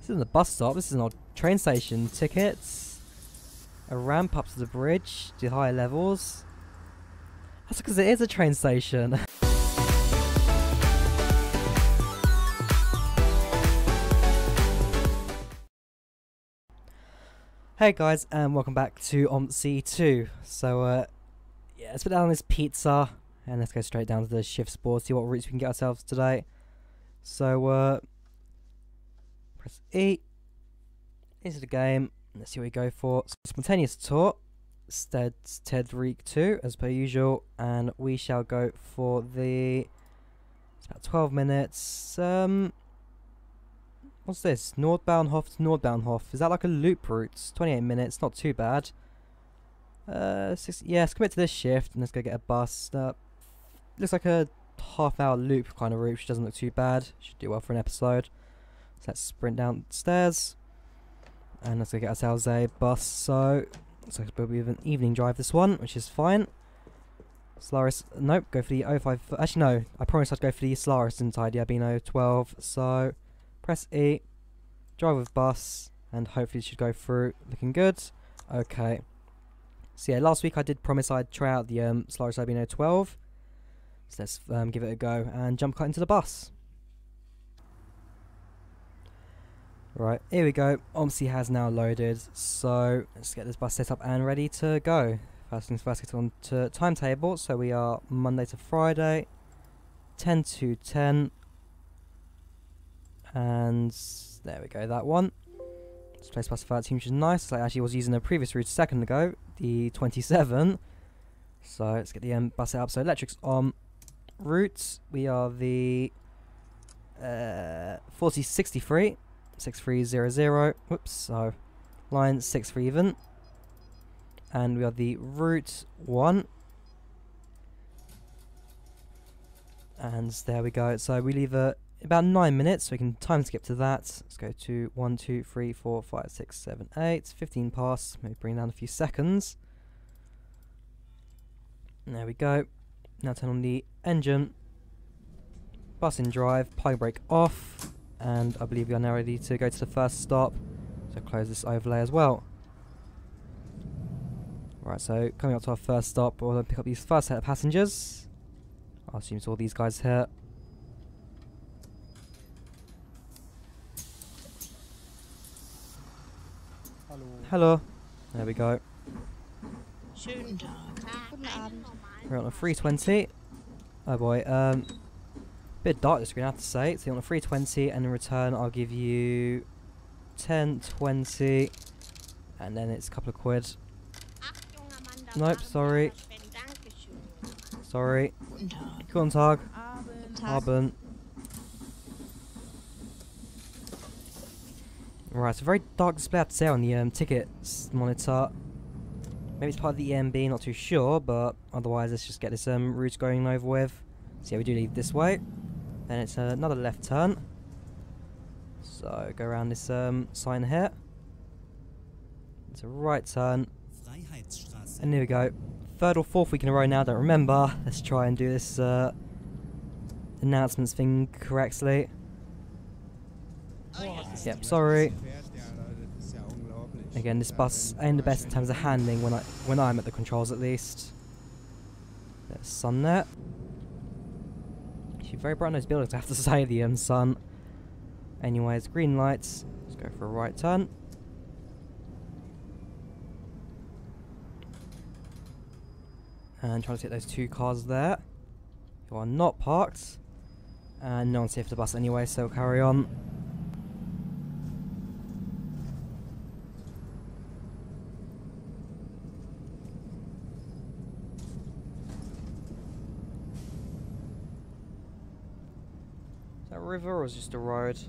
This isn't a bus stop, this is an train station. Tickets. A ramp up to the bridge, to higher levels. That's because it is a train station. Hey guys, and welcome back to OMSI 2. So, yeah, let's put down this pizza, and let's go straight down to the shift board, see what routes we can get ourselves today. So, press E, into the game, let's see what we go for. Spontaneous tour, Ted Reek 2, as per usual, and we shall go for the, it's about 12 minutes, what's this? Nordbahnhof to Nordbahnhof. Is that like a loop route? 28 minutes, not too bad. Yeah, let's commit to this shift and let's go get a bus. Looks like a half-hour loop kind of route, which doesn't look too bad. Should do well for an episode. So let's sprint downstairs and let's go get ourselves a bus. So looks like it'll be an evening drive, this one, which is fine. Solaris, nope, go for the 05. Actually, no, I promised I'd go for the Solaris inside the Albino 12. So press E, drive with bus, and hopefully it should go through. Looking good. Okay. So yeah, last week I did promise I'd try out the Solaris Albino 12. So let's give it a go and jump cut into the bus. Right, here we go. OMSI has now loaded. So let's get this bus set up and ready to go. First things first, get on to timetable. So we are Monday to Friday, 10 to 10. And there we go, that one. Let's place bus 13, which is nice. I actually was using a previous route a second ago, the 27. So let's get the bus set up. So electrics on. Route, we are the 4063, 6300. Whoops, so line 63 even. And we are the route 1. And there we go. So we leave about 9 minutes, so we can time skip to that. Let's go to 1, 2, 3, 4, 5, 6, 7, 8. 15 past. Maybe bring down a few seconds. And there we go. Now turn on the engine. Bus in drive. Plug brake off. And I believe we are now ready to go to the first stop. So close this overlay as well. Right, so coming up to our first stop, we'll pick up these first set of passengers. I assume it's all these guys here. Hello. There we go. We're on a 320. Oh boy, bit dark this screen, I have to say. So you're on a 320, and in return I'll give you 10, 20, and then it's a couple of quid. Nope, sorry. Sorry. Guten Tag. Abend. Right, it's a very dark display I have to say on the tickets monitor. Maybe it's part of the EMB, not too sure, but otherwise let's just get this route going over with. So yeah, we do leave this way. Then it's another left turn. So go around this sign here. It's a right turn. And here we go. Third or fourth week in a row now, don't remember. Let's try and do this announcements thing correctly. Yep, sorry. Again, this bus ain't the best in terms of handling when I'm at the controls, at least. There's sun there. Actually, very bright in those buildings, I have to say, the sun. Anyways, green lights. Let's go for a right turn. And try to hit those two cars there, who are not parked. And no one's here for the bus anyway, so we'll carry on. A river, or is it just a road?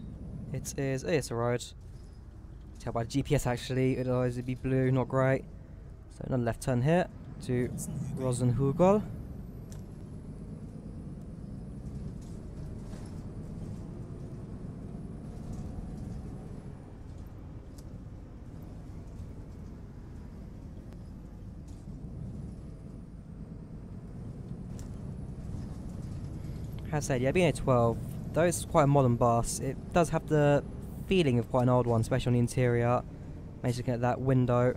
It is. It's a road. Tell by the GPS actually, it'd always be blue, not grey. So another left turn here to Rosenhugel. As I said, yeah, being a 12. Though it's quite a modern bus, it does have the feeling of quite an old one, especially on the interior. Maybe looking at that window.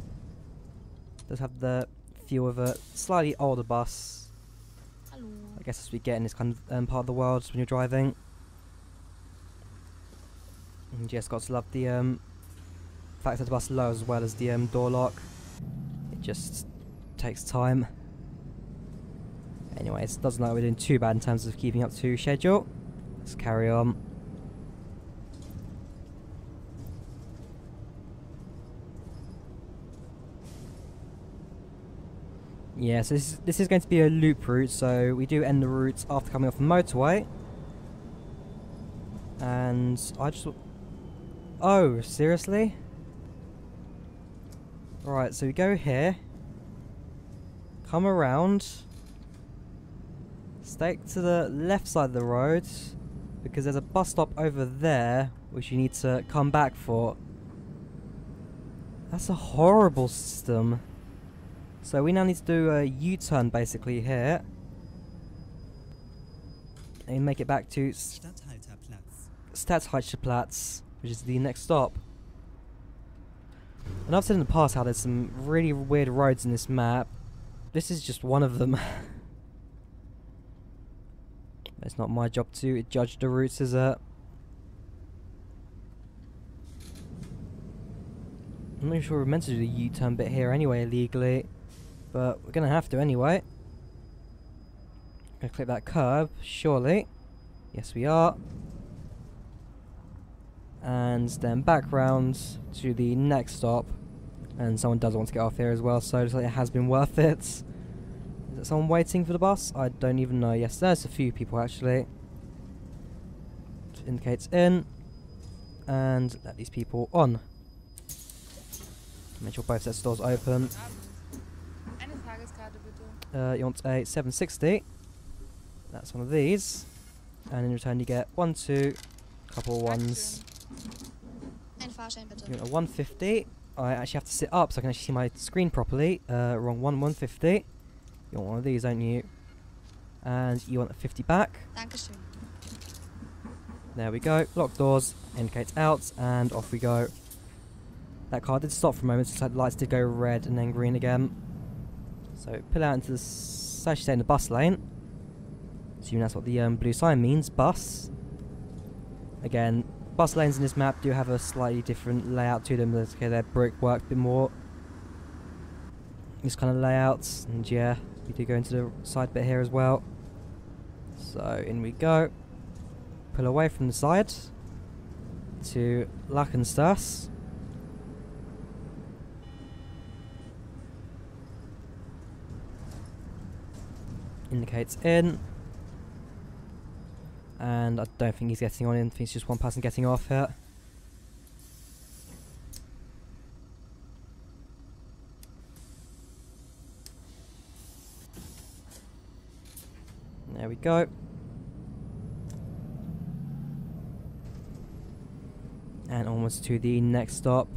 Does have the feel of a slightly older bus. Hello. I guess as we get in this kind of part of the world when you're driving. And you just got to love the fact that the bus low as well as the door lock. It just takes time. Anyways, doesn't look like we're doing too bad in terms of keeping up to schedule. Let's carry on. Yeah, so this is going to be a loop route, so we do end the route after coming off the motorway. And I just... Oh, seriously? Right, so we go here. Come around. Stay to the left side of the road, because there's a bus stop over there, which you need to come back for. That's a horrible system. So we now need to do a U-turn basically here. And make it back to Stadthalterplatz, which is the next stop. And I've said in the past how there's some really weird roads in this map. This is just one of them. It's not my job to judge the routes, is it? I'm not sure we're meant to do the U-turn bit here anyway, legally. But we're going to have to anyway. Gonna click that curb, surely. Yes, we are. And then back round to the next stop. And someone does want to get off here as well, so it looks like it has been worth it. Is there someone waiting for the bus? I don't even know. Yes, there's a few people actually. Which indicates in. And let these people on. Make sure both sets of doors open. You want a 760. That's one of these. And in return you get 1, 2, couple of ones. You want a 150. I actually have to sit up so I can actually see my screen properly. Wrong one, 150. You want one of these, don't you? And you want a 50 back. Dankeschön. There we go. Lock doors, indicates out, and off we go. That car did stop for a moment, so the lights did go red and then green again. So pull out into the actually stay in the bus lane. Assuming that's what the blue sign means, bus. Again, bus lanes in this map do have a slightly different layout to them. Okay, they're brickwork a bit more. This kind of layouts, and yeah, we do go into the side bit here as well. So in we go. Pull away from the side to Lachenstrasse. Indicates in. And I don't think he's getting on in. I think it's just one person getting off here. There we go. And almost to the next stop.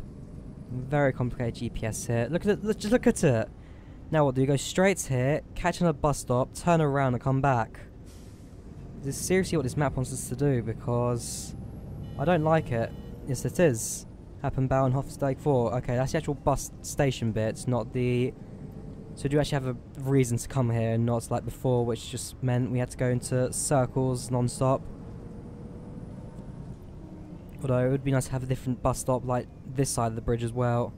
Very complicated GPS here. Look at it. Just look at it. Now what do you go straight here, catch another bus stop, turn around and come back? This is seriously what this map wants us to do, because I don't like it. Yes, it is. Happenbauernhof Steg 4. Okay, that's the actual bus station bit, not the... So do you actually have a reason to come here, and not like before, which just meant we had to go into circles non-stop. Although it would be nice to have a different bus stop like this side of the bridge as well.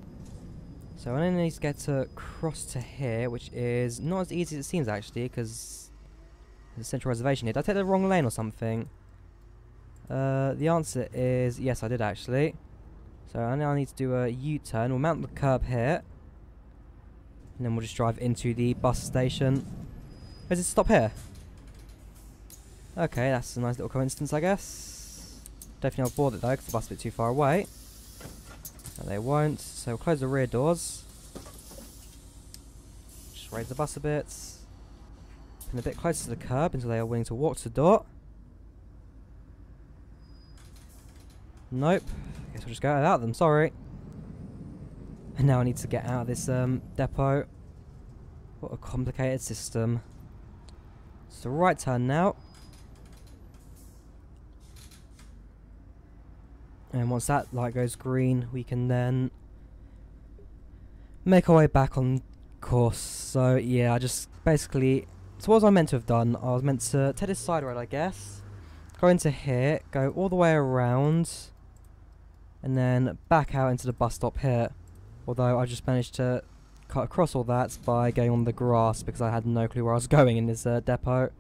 So I only need to get to cross to here, which is not as easy as it seems actually, because there's a central reservation here. Did I take the wrong lane or something? The answer is yes, I did actually. So I now need to do a U-turn. We'll mount the curb here, and then we'll just drive into the bus station. Does it stop here? Okay, that's a nice little coincidence, I guess. Definitely I'll board it though, because the bus is a bit too far away. No, they won't. So we'll close the rear doors. Just raise the bus a bit. Put a bit closer to the curb until they are willing to walk to the door. Nope. Guess we'll just go without them, sorry. And now I need to get out of this depot. What a complicated system. It's the right turn now. And once that light goes green, we can then make our way back on course. So yeah, I just basically, so what was I meant to have done? I was meant to take this side road, I guess, go into here, go all the way around, and then back out into the bus stop here. Although I just managed to cut across all that by going on the grass because I had no clue where I was going in this depot.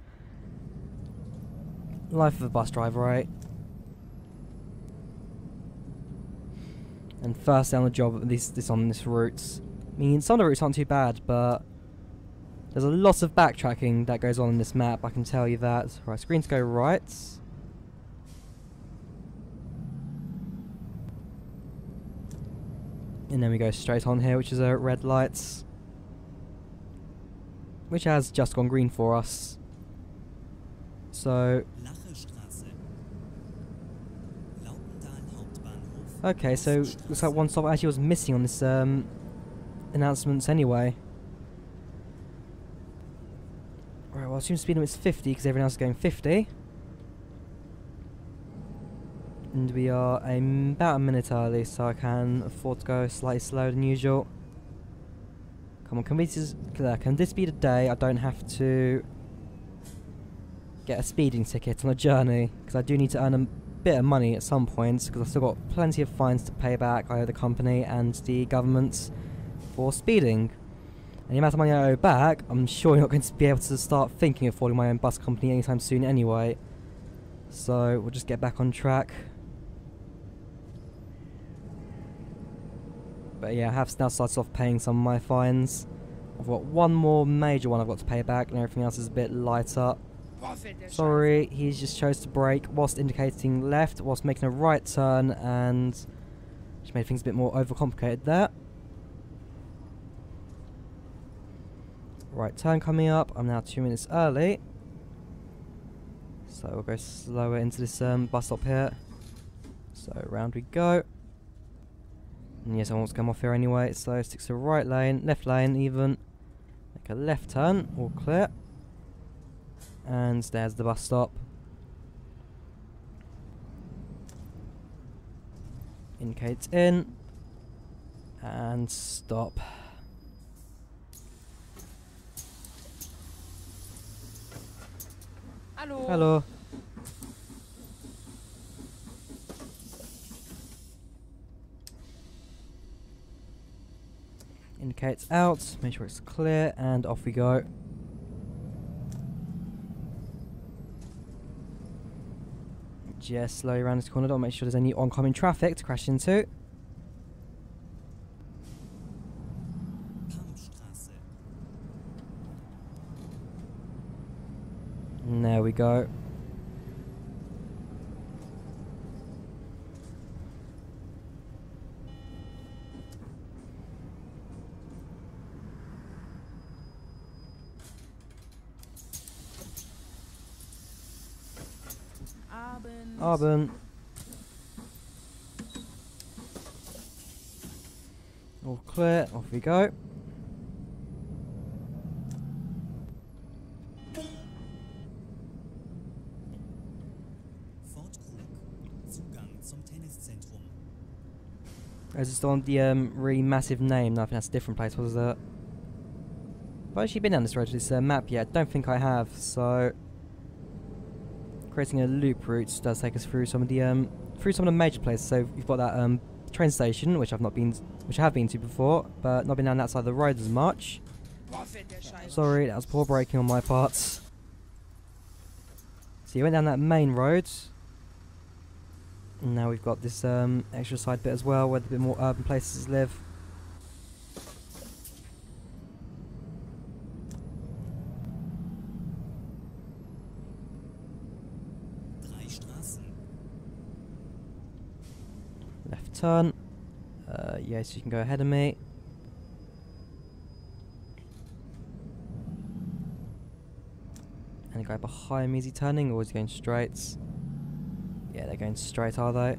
Life of a bus driver, right? And first day on the job, at least this on this route. I mean, some of the routes aren't too bad, but there's a lot of backtracking that goes on in this map, I can tell you that. Right, screens go right. And then we go straight on here, which is a red lights, which has just gone green for us. So okay, so looks like one stop actually was missing on this announcements anyway. Right, well, I assume speed limit's 50 because everyone else is going 50. And we are about a minute early, so I can afford to go slightly slower than usual. Come on, can this be the day I don't have to get a speeding ticket on a journey? Because I do need to earn a bit of money at some points, because I've still got plenty of fines to pay back. I owe the company and the government for speeding. And the amount of money I owe back, I'm sure you're not going to be able to start thinking of forming my own bus company anytime soon anyway. So we'll just get back on track. But yeah, I have now started off paying some of my fines. I've got one more major one I've got to pay back, and everything else is a bit lighter. Sorry, he just chose to brake whilst indicating left, whilst making a right turn, and just made things a bit more overcomplicated there. Right turn coming up. I'm now 2 minutes early, so we'll go slower into this bus stop here. So round we go. And yes, I want to come off here anyway, so stick to the right lane, left lane even. Make a left turn, all clear. And there's the bus stop. Indicate in. And stop. Hello. Hello. Indicates out, make sure it's clear, and off we go. Just slowly around this corner, don't make sure there's any oncoming traffic to crash into. And there we go. Abend. All clear, off we go. Is this on the really massive name? No, I think that's a different place. What is that? Have I actually been down this road to this map yet? Don't think I have, so creating a loop route does take us through some of the major places. So you've got that train station, which I have been to before, but not been down that side of the road as much. Sorry, that was poor braking on my part. So you went down that main road, and now we've got this extra side bit as well, where the bit more urban places live. Left turn. Yes, you can go ahead of me. And the guy behind me, is he turning or is he going straight? Yeah, they're going straight, are they? I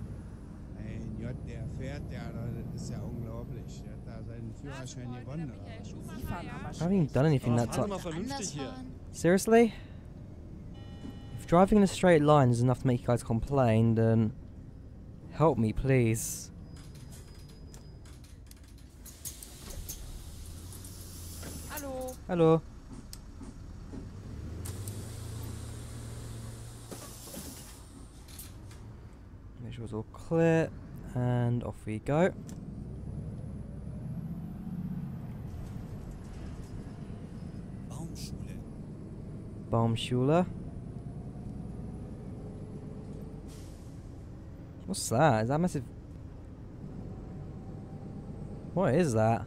haven't even done anything that time. Seriously? If driving in a straight line is enough to make you guys complain, then Help me, please. Hallo. Hello. Make sure it's all clear, and off we go. Baumschule. What's that? Is that massive? What is that?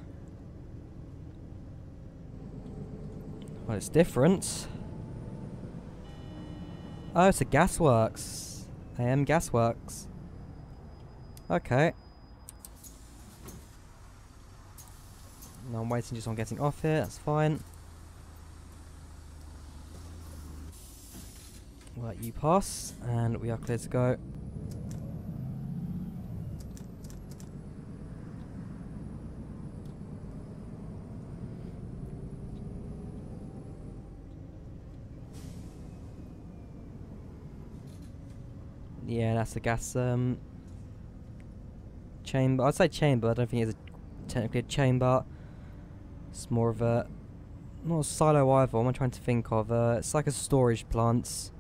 Well, it's different. Oh, it's a gasworks. AM gasworks. Okay. No, I'm waiting just on getting off here. That's fine. We'll let you pass, and we are clear to go. Yeah, that's the gas chamber. I'd say chamber. I don't think it's technically a chamber. It's more of a not a silo either. What am I trying to think of? It's like a storage plant.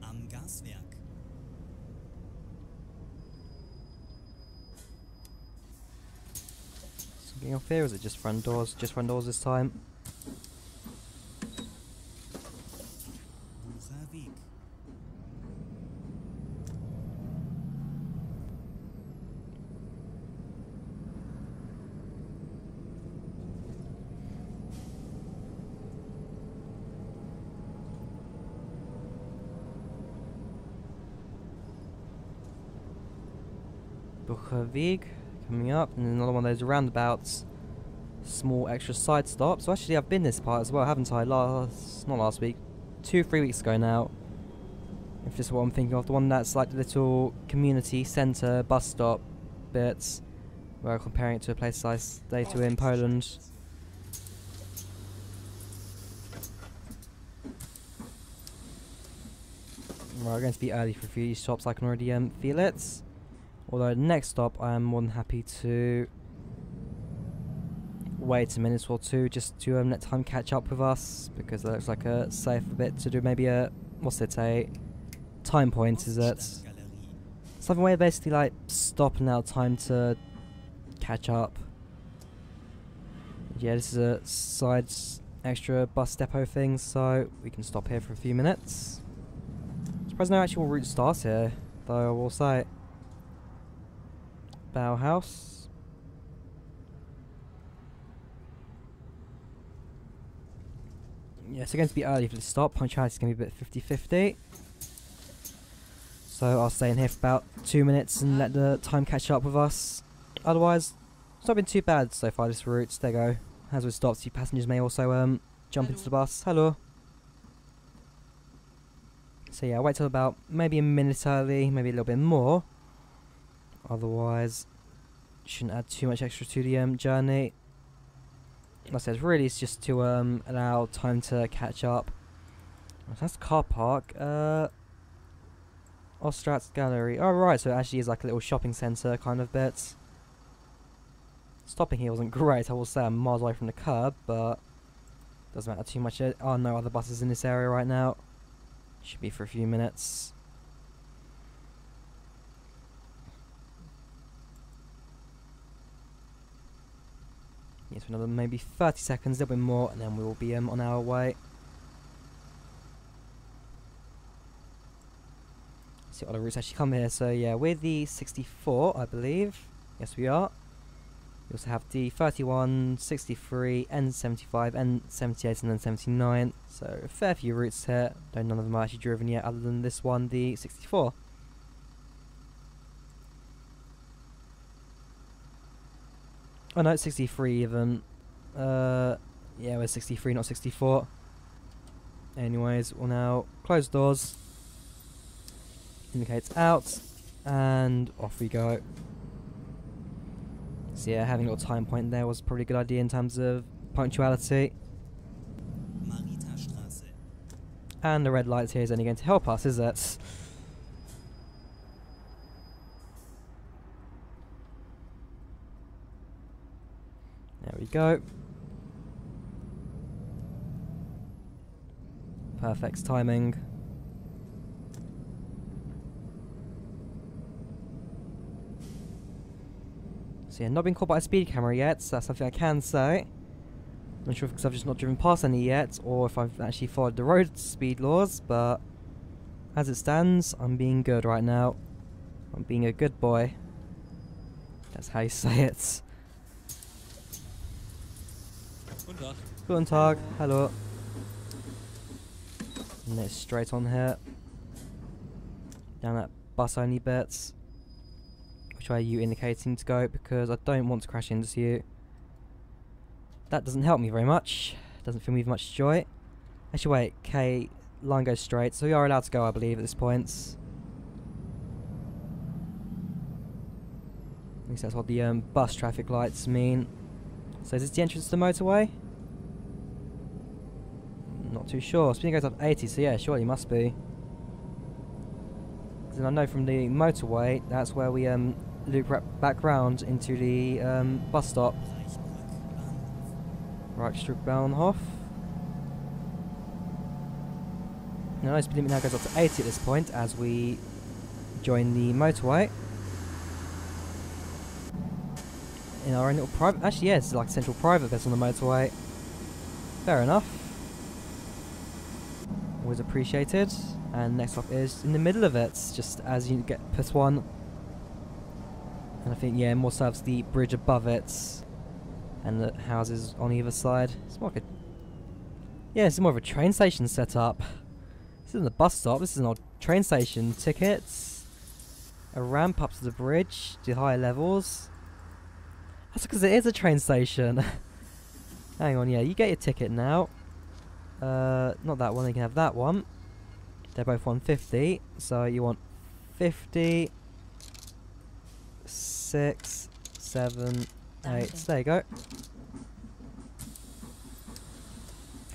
Am Gaswerk. Getting off here, or is it just front doors? Just front doors this time. Weg. Weg coming up, and another one of those roundabouts. Small extra side stop. So actually, I've been this part as well, haven't I? Not last week, 2-3 weeks ago now. If this is what I'm thinking of, the one that's like the little community centre bus stop bits, where I'm comparing it to a place I stay to in Poland. Right, we're going to be early for a few of these shops. I can already feel it. Although the next stop, I am more than happy to wait a minute or two just to let time catch up with us, because that looks like a safe bit to do. Maybe a what's it, a time point, is it? Something where basically like stop and allow time to catch up. Yeah, this is a side extra bus depot thing, so we can stop here for a few minutes. Surprised no actual route starts here, though, I will say. Bauhaus. Yeah, so going to be early for the stop. Punctuality is going to be a bit 50-50. So I'll stay in here for about 2 minutes and let the time catch up with us. Otherwise, it's not been too bad so far, this route. There you go. As we stop, you passengers may also jump into the bus. Hello. So yeah, wait till about maybe a minute early, maybe a little bit more. Otherwise, shouldn't add too much extra to the journey. Like I said, really it's just to allow time to catch up. Oh, that's the car park. Ostrat's Gallery. Oh right, so it actually is like a little shopping centre kind of bit. Stopping here wasn't great, I will say. I'm miles away from the curb, but doesn't matter too much. Oh, no other buses in this area right now. Should be for a few minutes. Yes, another maybe 30 seconds, a little bit more, and then we will be on our way. See what other routes actually come here. So yeah, we're the 64, I believe. Yes, we are. We also have the 31, 63, N75, N78, and N79. So a fair few routes here, though none of them are actually driven yet, other than this one, the 64. Oh no, it's 63 even. Yeah, we're 63, not 64. Anyways, we'll now close doors. Indicates out, and off we go. So yeah, having a little time point there was probably a good idea in terms of punctuality. And the red light here is only going to help us, is it? There we go. Perfect timing. So yeah, not been caught by a speed camera yet, so that's something I can say. Not sure if because I've just not driven past any yet, or if I've actually followed the road speed laws, but as it stands, I'm being good right now. I'm being a good boy. That's how you say it. Guten Tag. Hello. And it's straight on here. Down that bus only bits. Which way are you indicating to go? Because I don't want to crash into you. That doesn't help me very much. Doesn't fill me with much joy. Actually wait, K, line goes straight, so we are allowed to go I believe at this point. At least that's what the bus traffic lights mean. So is this the entrance to the motorway? Not too sure. Speeding goes up 80, so yeah, surely must be. Because I know from the motorway, that's where we loop back round into the bus stop. Drawyah. Now, speed limit now goes up to 80 at this point as we join the motorway. In our own little private... Actually, yeah, it's like a central private bit on the motorway. Fair enough. Always appreciated. And next stop is in the middle of it, just as you get put one. And I think, yeah, more serves the bridge above it. And the houses on either side. It's more like a... Yeah, it's more of a train station setup. This isn't a bus stop, this is an old train station. Tickets. A ramp up to the bridge, to higher levels. That's because it is a train station. Hang on, yeah, you get your ticket now. Not that one, you can have that one. They're both 150, so you want 50, 6, 7, 8. There you go.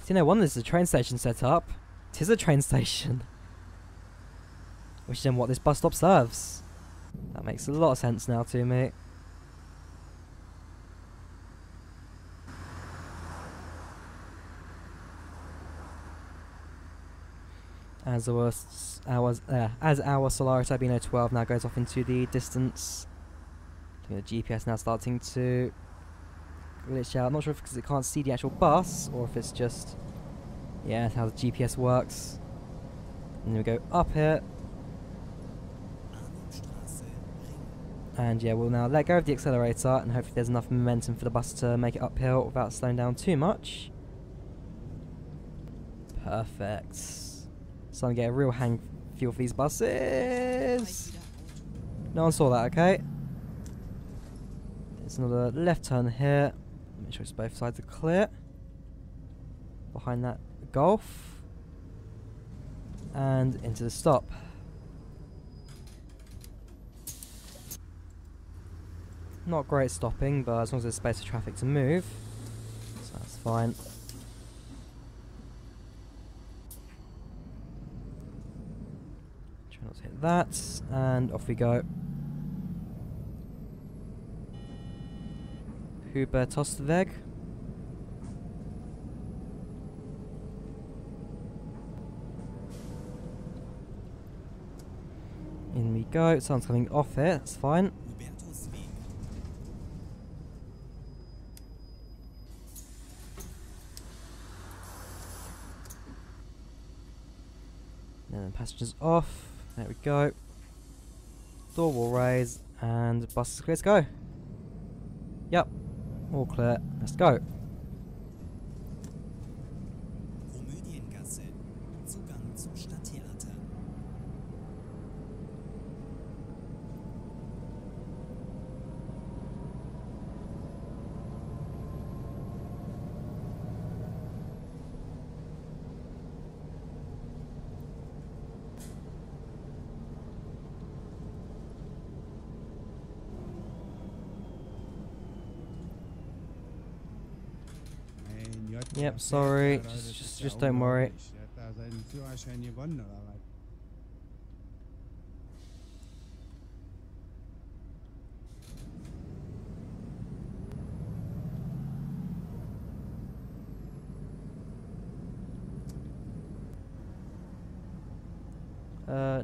So no wonder this is a train station set up. It is a train station. Which is then what this bus stop serves. That makes a lot of sense now to me. As our Solaris Albino 12 now goes off into the distance. I think the GPS now starting to glitch out. I'm not sure if because it can't see the actual bus or if it's just, yeah, that's how the GPS works. And then we go up here. And yeah, we'll now let go of the accelerator and hopefully there's enough momentum for the bus to make it uphill without slowing down too much. Perfect. So I'm get a real hang feel for these buses. No one saw that, okay? There's another left turn here. Make sure it's both sides are clear. Behind that Golf. And into the stop. Not great stopping, but as long as there's space for traffic to move, so that's fine. Try not to hit that, and off we go. Huber Tostweg. In we go. Someone's coming off here, that's fine. And then passengers off. There we go. Door will raise and bus is clear to go. Yep. All clear. Let's go. Yep, sorry. Just don't worry.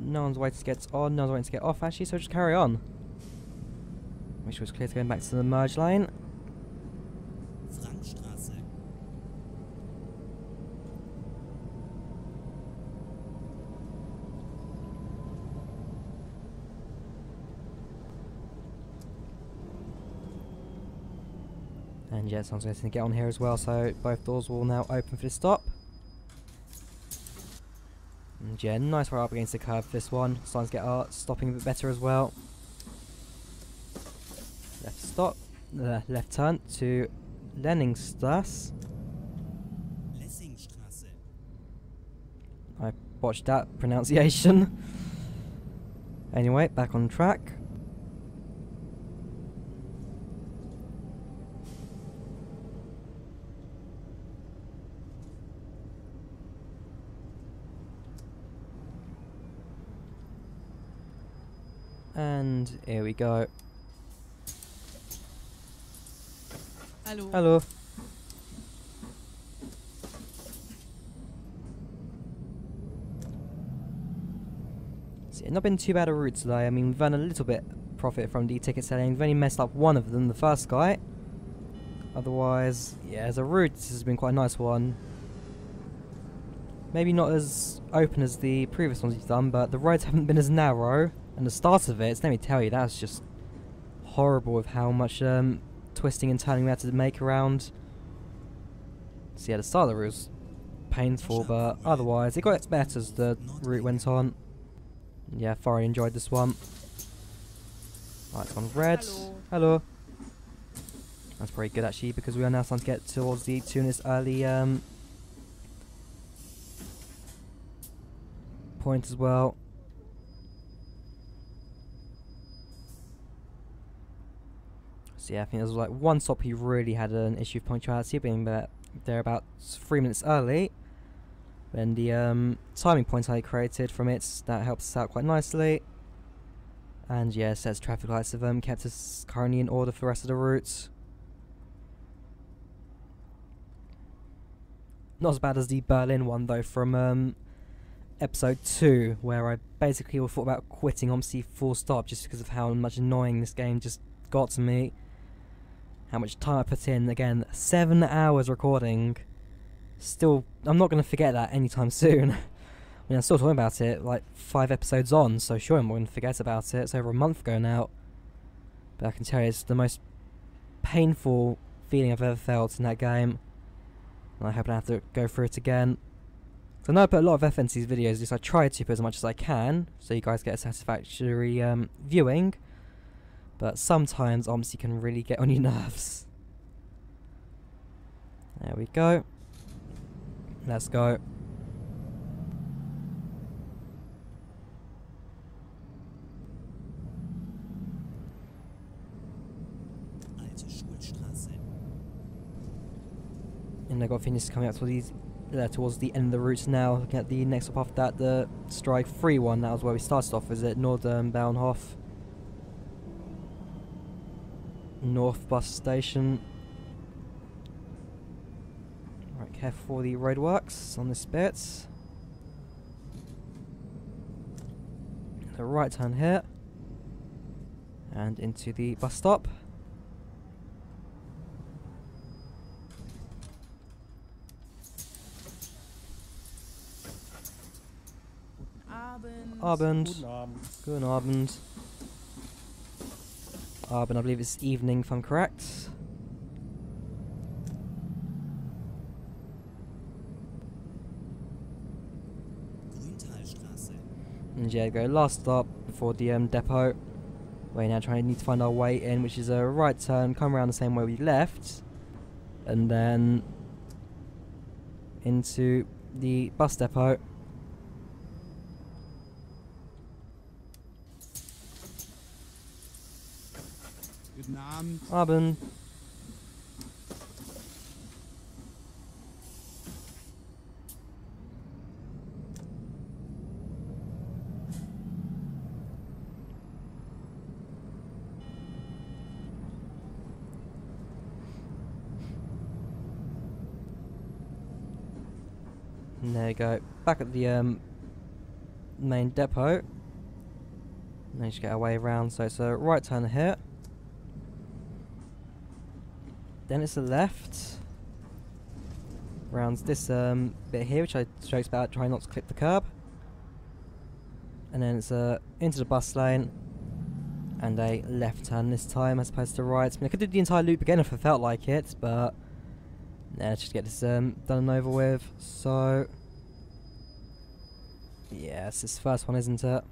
No one's waiting to get on, no one's waiting to get off actually, so just carry on. Make sure it's clear to go back to the merge lane. And yeah, someone's waiting to get on here as well, so both doors will now open for this stop. And yeah, nice right up against the curb for this one. Starting to get art, stopping a bit better as well. Left stop, left turn to Lenningstrasse. I botched that pronunciation. Anyway, back on track. And here we go. Hello. Hello. So, not been too bad a route today. I mean, we've earned a little bit profit from the ticket selling. We've only messed up one of them, the first guy. Otherwise, yeah, as a route, this has been quite a nice one. Maybe not as open as the previous ones you've done, but the roads haven't been as narrow. And the start of it, let me tell you, that's just horrible with how much twisting and turning we had to make around. So yeah, the start of the route was painful, but otherwise it got better as the route went on. Yeah, thoroughly enjoyed this one. Right, it's on red. Hello. Hello. That's pretty good actually, because we are now starting to get towards the 2 minutes early point as well. So yeah, I think there was like one stop he really had an issue with punctuality, being there about 3 minutes early. Then the timing points I created from it, that helps us out quite nicely. And yeah, says traffic lights have kept us currently in order for the rest of the routes. Not as bad as the Berlin one though from episode 2, where I basically thought about quitting OMSI full stop just because of how much annoying this game just got to me. How much time I put in. Again, 7 hours recording. Still, I'm not going to forget that anytime soon. I mean, I'm still talking about it like 5 episodes on, so sure I'm not going to forget about it. It's over a month ago now. But I can tell you, it's the most painful feeling I've ever felt in that game. And I hope I don't have to go through it again. So I know I put a lot of effort into these videos, at least I try to put as much as I can, so you guys get a satisfactory viewing. But sometimes OMSI can really get on your nerves. There we go. Let's go. And I got finished coming up towards the end of the route now. Looking at the next up after that, the strike 3 one. That was where we started off. Is it Nordbahnhof? North bus station. Right, careful for the roadworks on this bit. The right turn here. And into the bus stop. Abend. Guten Abend. Guten Abend. Abend, I believe it's evening if I'm correct. And yeah, go last stop before the depot. We're now need to find our way in, which is a right turn, come around the same way we left, and then into the bus depot. Guten Abend. Abend. And there you go. Back at the main depot. Managed to get our way around, so it's a right turn here. Then it's a left. Rounds this bit here, which I joked about trying not to clip the curb. And then it's into the bus lane. And a left turn this time as opposed to right. I mean, I could do the entire loop again if I felt like it, but nah, let's just get this done and over with. So yeah, it's this first one, isn't it?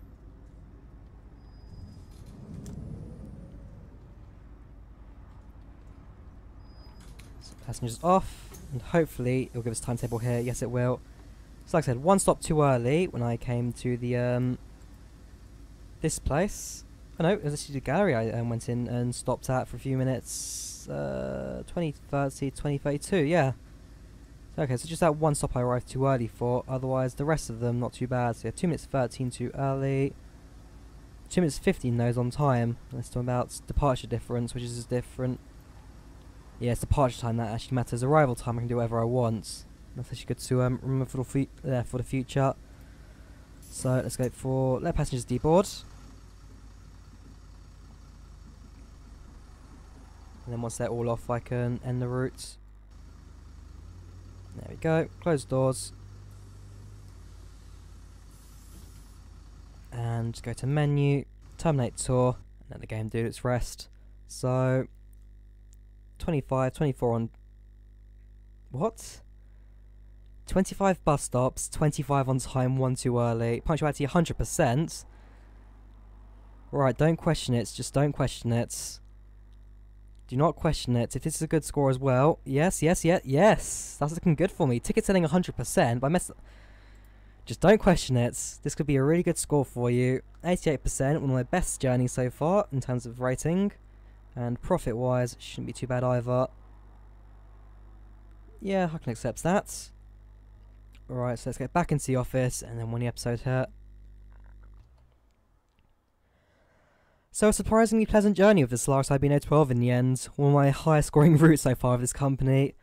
So passengers off. And hopefully it'll give us a timetable here. Yes, it will. So like I said, one stop too early when I came to the this place. Oh no, it was actually the gallery I went in and stopped at for a few minutes. 2030, 2032, yeah. So, okay, so just that one stop I arrived too early for. Otherwise, the rest of them not too bad. So yeah, 2 minutes 13 too early. 2 minutes 15 those on time. Let's talk about departure difference, which is different. Yeah, it's departure time that actually matters. Arrival time I can do whatever I want. That's actually good to remember for the future. So let's go for let passengers deboard. And then once they're all off, I can end the route. There we go. Close doors. And go to menu, terminate tour, and let the game do its rest. So 25, 24 on... What? 25 bus stops, 25 on time, 1 too early. Punctuality 100%. Right, don't question it, just don't question it. Do not question it. If this is a good score as well... Yes. That's looking good for me. Ticket selling 100%, but I just don't question it. This could be a really good score for you. 88%, one of my best journeys so far in terms of rating. And profit-wise, shouldn't be too bad either. Yeah, I can accept that. Alright, so let's get back into the office and then one episode here. So a surprisingly pleasant journey with this last Albino 12 in the end. One of my highest scoring routes so far of this company.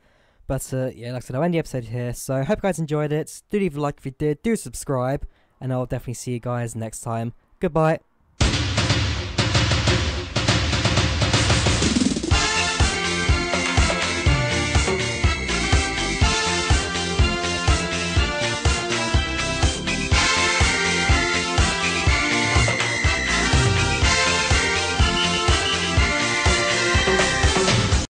But yeah, like I said, I'll end the episode here. So I hope you guys enjoyed it. Do leave a like if you did. Do subscribe. And I'll definitely see you guys next time. Goodbye.